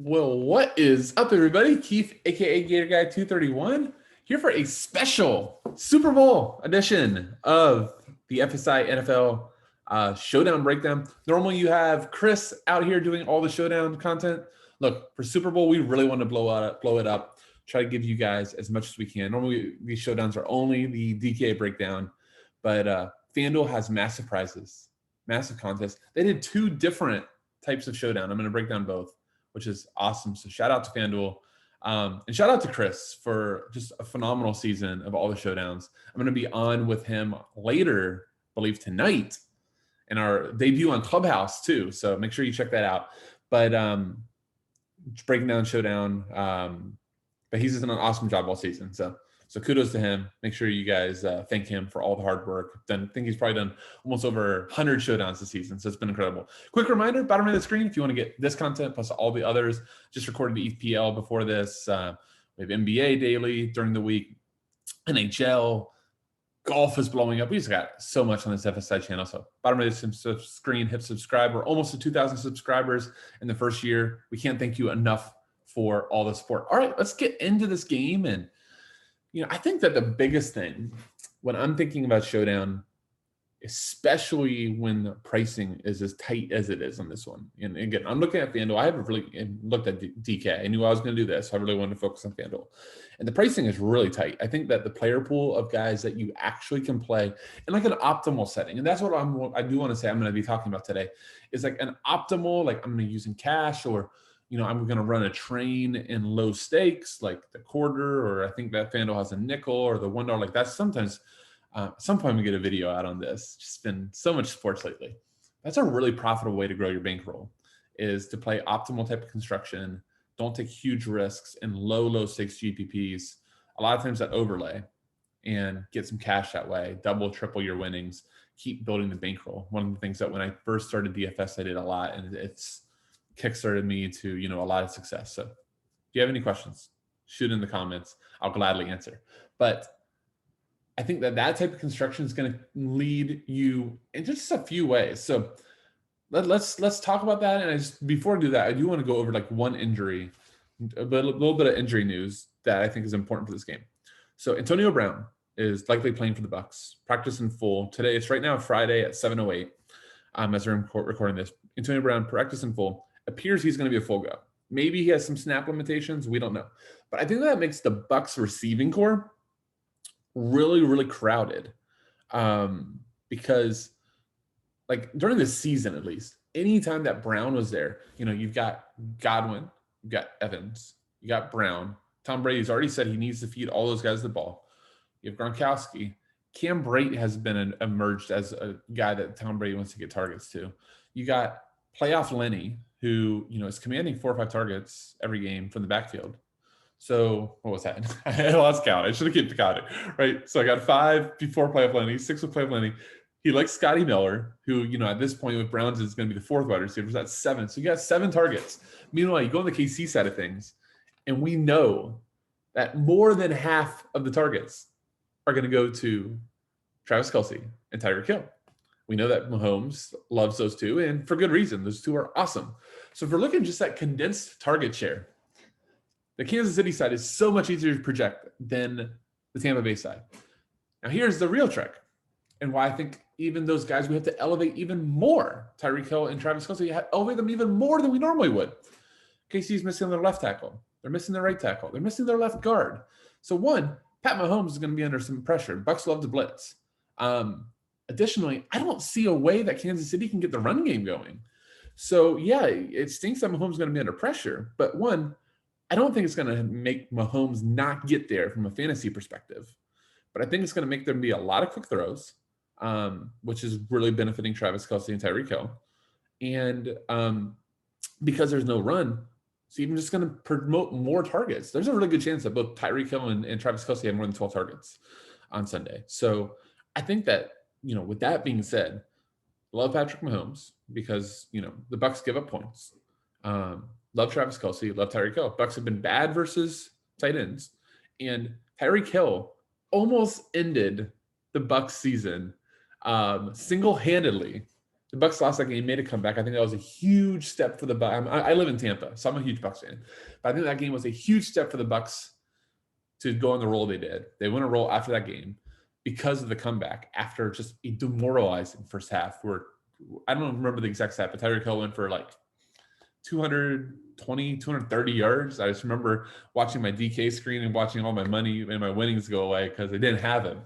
Well, what is up, everybody? Keith, aka Gator Guy 231, here for a special Super Bowl edition of the FSI NFL Showdown Breakdown. Normally, you have Chris out here doing all the Showdown content. Look, for Super Bowl, we really want to blow it up. Try to give you guys as much as we can. Normally, these Showdowns are only the DK breakdown, but Fanduel has massive prizes, massive contests. They did two different types of Showdown. I'm going to break down both, which is awesome. So shout out to FanDuel. And shout out to Chris for just a phenomenal season of all the showdowns. I'm going to be on with him later, I believe tonight, in our debut on Clubhouse too. So make sure you check that out. But breaking down showdown. But he's just done an awesome job all season. So kudos to him. Make sure you guys thank him for all the hard work. I think he's probably done almost over 100 showdowns this season, so it's been incredible. Quick reminder, bottom of the screen, if you want to get this content plus all the others, just recorded the EPL before this. We have NBA daily during the week, NHL, golf is blowing up. We just got so much on this FSI channel. So bottom of the screen, hit subscribe. We're almost to 2,000 subscribers in the first year. We can't thank you enough for all the support. All right, let's get into this game. And I think that the biggest thing when I'm thinking about Showdown, especially when the pricing is as tight as it is on this one. And again, I'm looking at FanDuel. I haven't really looked at DK. I knew I was going to do this. So I really wanted to focus on FanDuel. And the pricing is really tight. I think that the player pool of guys that you actually can play in like an optimal setting, and that's what I do want to say I'm going to be talking about today, is like an optimal, like I'm going to use in cash, or I'm going to run a train in low stakes, like the quarter, or I think that FanDuel has a nickel or the $1. Like that's sometimes, some point we get a video out on this. Just been so much sports lately. That's a really profitable way to grow your bankroll, is to play optimal type of construction. Don't take huge risks in low stakes GPPs. A lot of times that overlay and get some cash that way, double, triple your winnings, keep building the bankroll. One of the things that when I first started DFS, I did a lot, and it's kickstarted me to a lot of success. So if you have any questions, shoot in the comments. I'll gladly answer. But I think that type of construction is going to lead you in just a few ways. So let's talk about that. And before I do that, I do want to go over like one injury, a little bit of injury news that I think is important for this game. So Antonio Brown is likely playing for the Bucs. Practice in full today. It's right now Friday at 7:08. As we're recording this, Antonio Brown practice in full. Appears he's going to be a full go. Maybe he has some snap limitations. We don't know. But I think that makes the Bucs receiving core really, really crowded. Because like during the season, at least, anytime that Brown was there, you've got Godwin, you've got Evans, you got Brown. Tom Brady's already said he needs to feed all those guys the ball. You have Gronkowski. Cam Brate has been emerged as a guy that Tom Brady wants to get targets to. You got playoff Lenny, who is commanding 4 or 5 targets every game from the backfield. So what was that? I lost count. I should have kept counting, right? So I got 5 before playoff Lenny, 6 with playoff Lenny. He likes Scotty Miller, who at this point with Browns is going to be the 4th wide receiver. So that's 7. So you got 7 targets. Meanwhile, you go on the KC side of things, and we know that more than half of the targets are going to go to Travis Kelce and Tyreek Hill. We know that Mahomes loves those two, and for good reason. Those two are awesome. So if we're looking just at condensed target share, the Kansas City side is so much easier to project than the Tampa Bay side. Now here's the real trick, and why I think even those guys we have to elevate even more. Tyreek Hill and Travis Kelce, elevate them even more than we normally would. KC's missing their left tackle. They're missing their right tackle. They're missing their left guard. So one, Pat Mahomes is going to be under some pressure. Bucs love to blitz. Additionally, I don't see a way that Kansas City can get the run game going. So, yeah, it stinks that Mahomes is going to be under pressure. But one, I don't think it's going to make Mahomes not get there from a fantasy perspective. But I think it's going to make there be a lot of quick throws, which is really benefiting Travis Kelce and Tyreek Hill. And because there's no run, it's even just going to promote more targets. There's a really good chance that both Tyreek Hill and Travis Kelce have more than 12 targets on Sunday. So I think that, with that being said, love Patrick Mahomes because, the Bucs give up points. Love Travis Kelce, love Tyreek Hill. Bucs have been bad versus tight ends. And Tyreek Hill almost ended the Bucs season single-handedly The Bucs lost that game, made a comeback. I think that was a huge step for the Bucs. I live in Tampa, so I'm a huge Bucs fan. But I think that game was a huge step for the Bucs to go on the roll they did. They went a roll after that game because of the comeback after just a demoralizing first half where I don't remember the exact stat, but Tyreek Hill went for like 220, 230 yards. I just remember watching my DK screen and watching all my money and my winnings go away because they didn't have him.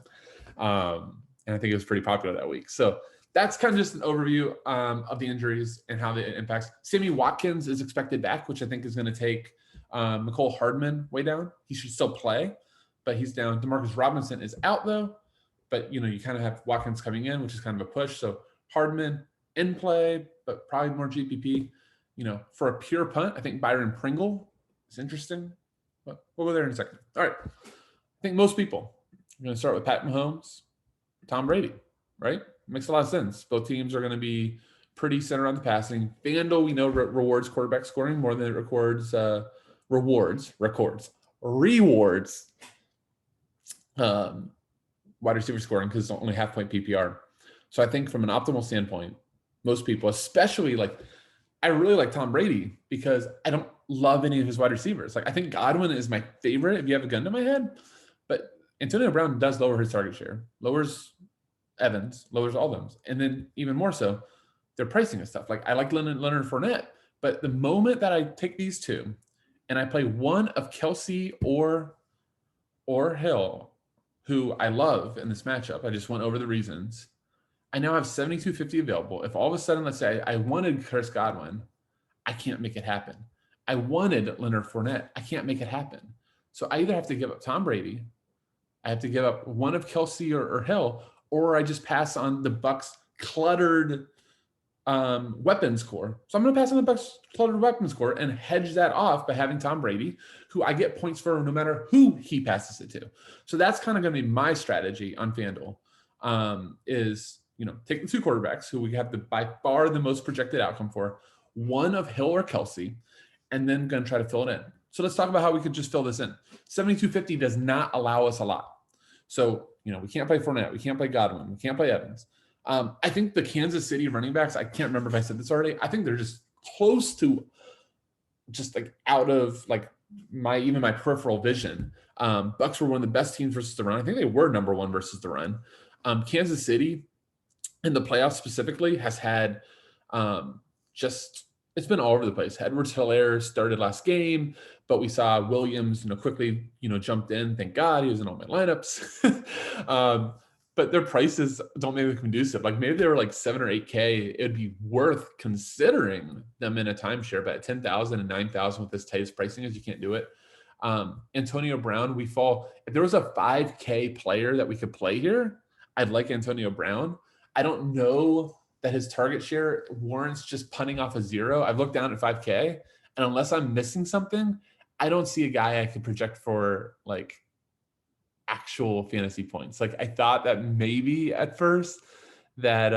And I think it was pretty popular that week. So that's kind of just an overview of the injuries and how it impacts. Sammy Watkins is expected back, which I think is going to take McCole Hardman way down. He should still play, but he's down. Demarcus Robinson is out though, but you kind of have Watkins coming in, which is kind of a push. So Hardman in play, but probably more GPP. For a pure punt, I think Byron Pringle is interesting, but we'll go there in a second. All right. I think most people are going to start with Pat Mahomes, Tom Brady, right? Makes a lot of sense. Both teams are going to be pretty centered on the passing. Fanduel, we know, rewards quarterback scoring more than it rewards wide receiver scoring because it's only half-point PPR. So I think from an optimal standpoint, most people, especially I really like Tom Brady because I don't love any of his wide receivers. I think Godwin is my favorite if you have a gun to my head, but Antonio Brown does lower his target share, lowers Evans, lowers all of them. And then even more so, their pricing and stuff. I like Leonard Fournette, but the moment that I take these two and I play one of Kelsey or Hill, who I love in this matchup, I just went over the reasons. I now have 7,250 available. If all of a sudden, let's say I wanted Chris Godwin, I can't make it happen. I wanted Leonard Fournette. I can't make it happen. So I either have to give up Tom Brady, I have to give up one of Kelsey or Hill, or I just pass on the Bucs cluttered weapons core. So I'm going to pass on the Bucs cluttered weapons core and hedge that off by having Tom Brady, who I get points for no matter who he passes it to. So that's kind of going to be my strategy on FanDuel. Is take the two quarterbacks who we have by far the most projected outcome for, one of Hill or Kelsey, and then going to try to fill it in. So let's talk about how we could just fill this in. 7,250 does not allow us a lot. So, we can't play Fournette. We can't play Godwin. We can't play Evans. I think the Kansas City running backs, I can't remember if I said this already. I think they're just close to just out of my peripheral vision. Bucs were one of the best teams versus the run. I think they were number one versus the run. Kansas City in the playoffs specifically has had it's been all over the place. Edwards-Helaire started last game, but we saw Williams, quickly, jumped in. Thank God he was in all my lineups. But their prices don't make it conducive. Maybe they were 7 or 8K. It'd be worth considering them in a timeshare, but at 10,000 and 9,000 with as tight as pricing is, you can't do it. Antonio Brown, we fall. If there was a 5K player that we could play here, I'd like Antonio Brown. I don't know that his target share warrants just punting off a 0. I've looked down at 5K, and unless I'm missing something, I don't see a guy I could project for actual fantasy points. I thought that maybe at first that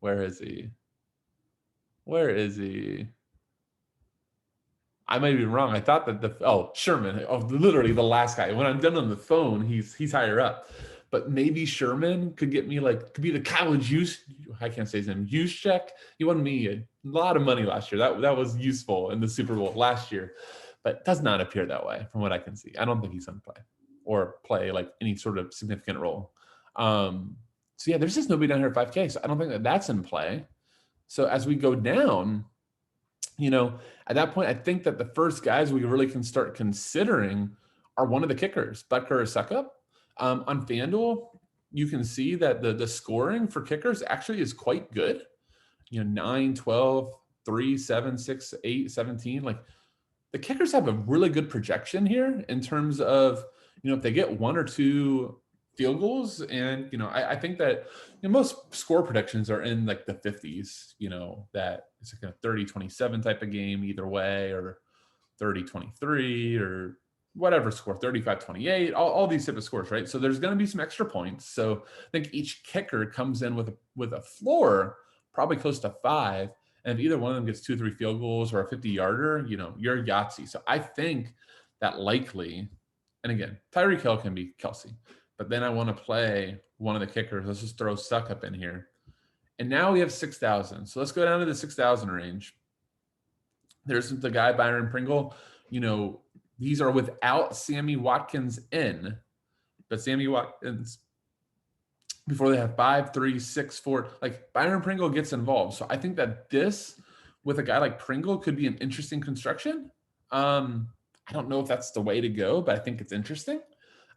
where is he? I might be wrong. I thought that Sherman, literally the last guy. When I'm done on the phone, he's higher up. But maybe Sherman could get me could be the college use. I can't say his name. Use check. He won me a lot of money last year. That was useful in the Super Bowl last year, but does not appear that way from what I can see. I don't think he's going to play any sort of significant role. So yeah, there's just nobody down here at 5K. So I don't think that that's in play. So as we go down, at that point, I think that the first guys we really can start considering are one of the kickers, Butker or Suckup. On FanDuel, you can see that the scoring for kickers actually is quite good. 9, 12, 3, 7, 6, 8, 17. The kickers have a really good projection here in terms of, if they get 1 or 2 field goals. And, I think that most score predictions are in the 50s, that it's a 30-27 type of game either way, or 30-23 or whatever score, 35-28, all these type of scores, right? So there's going to be some extra points. So I think each kicker comes in with a floor probably close to 5. And if either one of them gets 2 or 3 field goals or a 50-yarder, you're Yahtzee. So I think that likely, and again, Tyreek Hill can be Kelsey, but then I want to play one of the kickers. Let's just throw Suckup in here. And now we have 6,000. So let's go down to the 6,000 range. There's the guy, Byron Pringle. You know, these are without Sammy Watkins in. But Sammy Watkins, before they have 5, 3, 6, 4, like Byron Pringle gets involved. So I think that this, with a guy like Pringle, could be an interesting construction. I don't know if that's the way to go, but I think it's interesting.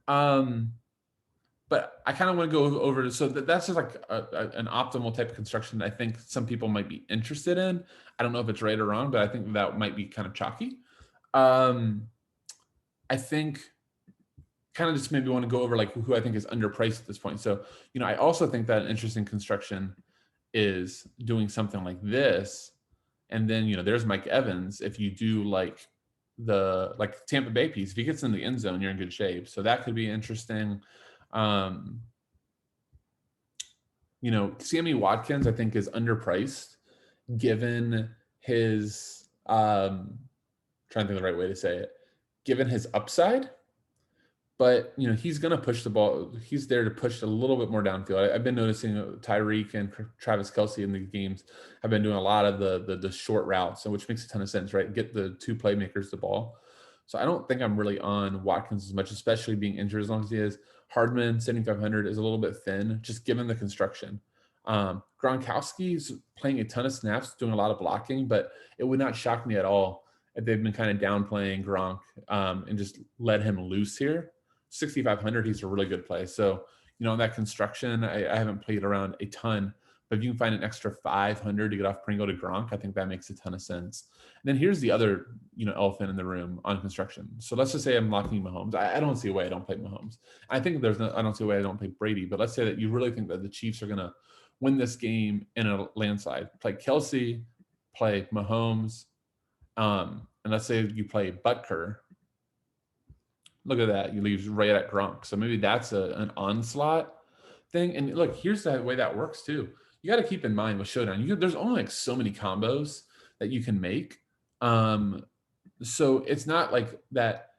But I kind of want to go over, so that's just like an optimal type of construction that I think some people might be interested in. I don't know if it's right or wrong, but I think that might be kind of chalky. I think kind of just maybe want to go over like who I think is underpriced at this point. So, you know, I also think that an interesting construction is doing something like this. And then, you know, there's Mike Evans. If you do like the Tampa Bay piece, if he gets in the end zone, you're in good shape. So that could be interesting. You know, Sammy Watkins, I think, is underpriced given his, trying to think of the right way to say it, given his upside. But, you know, he's going to push the ball. He's there to push a little bit more downfield. I've been noticing Tyreek and TBvsKC in the games have been doing a lot of the short routes, which makes a ton of sense, right? Get the two playmakers the ball. So I don't think I'm really on Watkins as much, especially being injured as long as he is. Hardman, 7,500 is a little bit thin, just given the construction. Gronkowski's playing a ton of snaps, doing a lot of blocking, but it would not shock me at all if they've been kind of downplaying Gronk and just let him loose here. 6,500, he's a really good play. So, you know, in that construction, I haven't played around a ton, but if you can find an extra 500 to get off Pringle to Gronk, I think that makes a ton of sense. And then here's the other, you know, elephant in the room on construction. So let's just say I'm locking Mahomes. I don't see a way I don't play Mahomes. I think I don't see a way I don't play Brady, but let's say that you really think that the Chiefs are going to win this game in a landslide. Play Kelsey, play Mahomes, and let's say you play Butker. Look at that. You leave right at Gronk. So maybe that's an onslaught thing. And look, here's the way that works too. You got to keep in mind with Showdown, there's only like so many combos that you can make. So it's not like that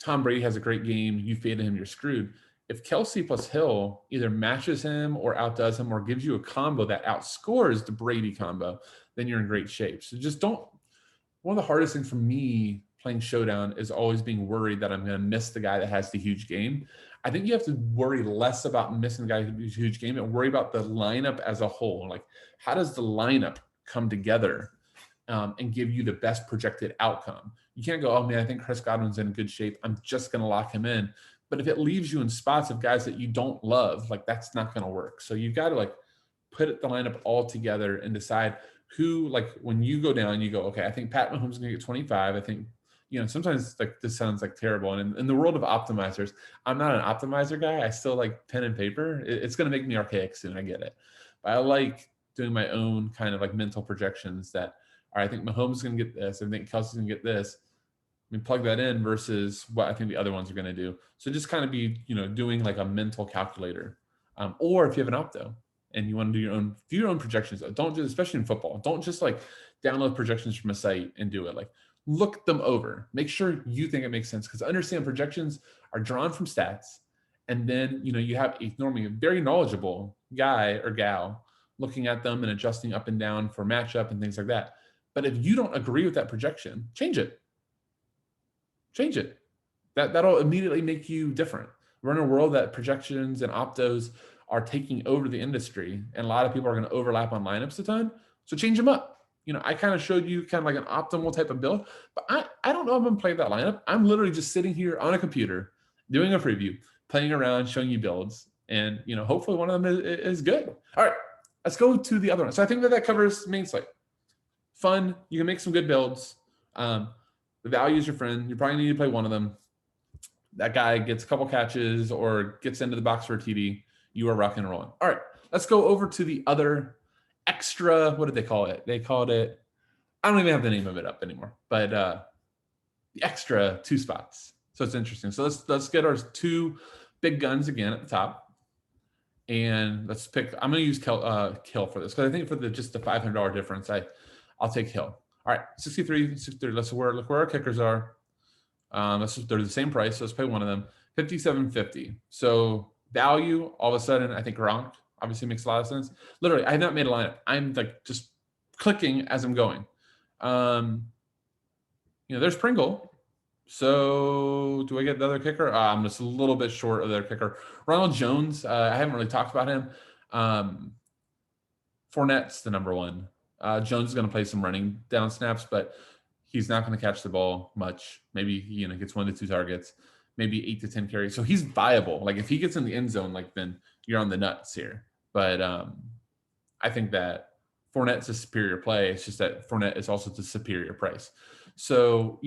Tom Brady has a great game, you faded him, you're screwed. If Kelsey plus Hill either matches him or outdoes him or gives you a combo that outscores the Brady combo, then you're in great shape. So just don't, one of the hardest things for me playing Showdown is always being worried that I'm going to miss the guy that has the huge game. I think you have to worry less about missing the guy who's huge game and worry about the lineup as a whole. Like, how does the lineup come together and give you the best projected outcome? You can't go, oh man, I think Chris Godwin's in good shape, I'm just going to lock him in. But if it leaves you in spots of guys that you don't love, like that's not going to work. So you've got to like put the lineup all together and decide who, like when you go down, you go, okay, I think Pat Mahomes is going to get 25. I think, you know, sometimes like this sounds like terrible. And in the world of optimizers, I'm not an optimizer guy. I still like pen and paper. It's going to make me archaic soon. I get it. But I like doing my own kind of like mental projections that, all right, I think Mahomes is going to get this. I think Kelsey's going to get this. I mean, plug that in versus what I think the other ones are going to do. So just kind of be, you know, doing like a mental calculator. Or if you have an opto and you want to do your own projections, don't just, especially in football, don't just like download projections from a site and do it. Like, look them over. Make sure you think it makes sense, because understand projections are drawn from stats. And then, you know, you have normally a very knowledgeable guy or gal looking at them and adjusting up and down for matchup and things like that. But if you don't agree with that projection, change it. Change it. That'll immediately make you different. We're in a world that projections and optos are taking over the industry, and a lot of people are going to overlap on lineups a ton. So change them up. You know, I kind of showed you kind of like an optimal type of build, but I don't know if I'm playing that lineup. I'm literally just sitting here on a computer, doing a preview, playing around, showing you builds, and, you know, hopefully one of them is good. All right, let's go to the other one. So I think that covers main slate. Fun. You can make some good builds. The value is your friend. You probably need to play one of them. That guy gets a couple catches or gets into the box for a TD. You are rocking and rolling. All right, let's go over to the other extra, what did they call it? They called it, I don't even have the name of it up anymore, but the extra 2 spots. So it's interesting. So let's get our 2 big guns again at the top. And let's pick, I'm going to use Hill for this, because I think for just the $500 difference, I'll take Hill. All right, 63, 63. Let's look where our kickers are. They're the same price, so let's pay one of them. 57.50. So value, all of a sudden, I think Gronk. obviously makes a lot of sense. Literally, I have not made a lineup. I'm like just clicking as I'm going. There's Pringle. So do I get the other kicker? I'm just a little bit short of their kicker. Ronald Jones, I haven't really talked about him. Fournette's the number one. Jones is going to play some running down snaps, but he's not going to catch the ball much. Maybe he gets 1 to 2 targets, maybe 8 to 10 carries. So he's viable. Like if he gets in the end zone, like then you're on the nuts here. But I think that Fournette's a superior play. It's just that Fournette is also the superior price. So,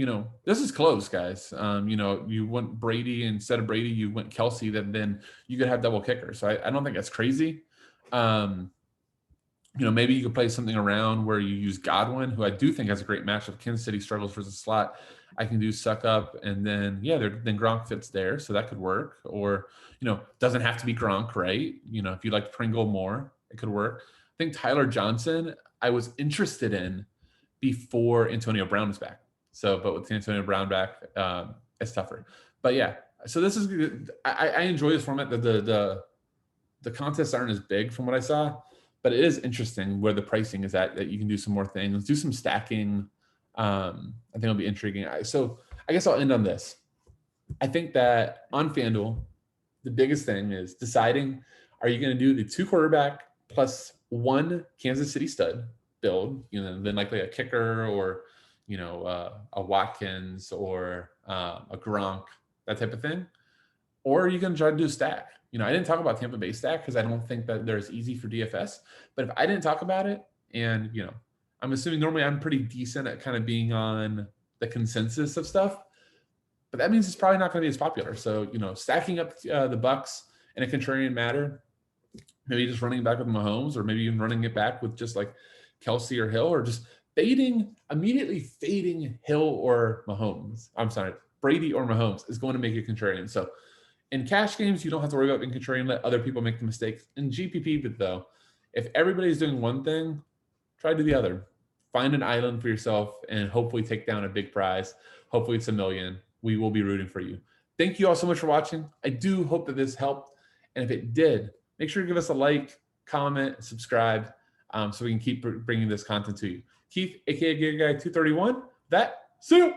this is close, guys. You went Brady instead of Brady, you went Kelsey, then you could have double kickers. So I don't think that's crazy. Maybe you could play something around where you use Godwin, who I do think has a great matchup. Kansas City struggles for the slot. I can do suck up, and then then Gronk fits there, so that could work. Or doesn't have to be Gronk, right? If you like Pringle more, it could work. I think Tyler Johnson, I was interested in before Antonio Brown is back. So, but with Antonio Brown back, it's tougher. But yeah, so this is good. I enjoy this format. The contests aren't as big from what I saw, but it is interesting where the pricing is at, that you can do some more things, do some stacking. I think it'll be intriguing. So I guess I'll end on this. I think that on FanDuel, the biggest thing is deciding, are you going to do the 2 quarterback plus 1 Kansas City stud build, then likely a kicker or, a Watkins or a Gronk, that type of thing? Or are you going to try to do a stack? I didn't talk about Tampa Bay stack because I don't think that they're as easy for DFS. But if I didn't talk about it, and, I'm assuming normally I'm pretty decent at kind of being on the consensus of stuff, but that means it's probably not going to be as popular. So, stacking up the Bucks in a contrarian matter, maybe just running it back with Mahomes, or maybe even running it back with just like Kelsey or Hill, or just immediately fading Hill or Mahomes. I'm sorry, Brady or Mahomes is going to make you contrarian. So in cash games, you don't have to worry about being contrarian. Let other people make the mistakes. In GPP, but though, if everybody's doing one thing, try to do the other. Find an island for yourself and hopefully take down a big prize. Hopefully it's $1 million. We will be rooting for you. Thank you all so much for watching. I do hope that this helped. And if it did, make sure to give us a like, comment, subscribe, so we can keep bringing this content to you. Keith, aka Guy 231. See you.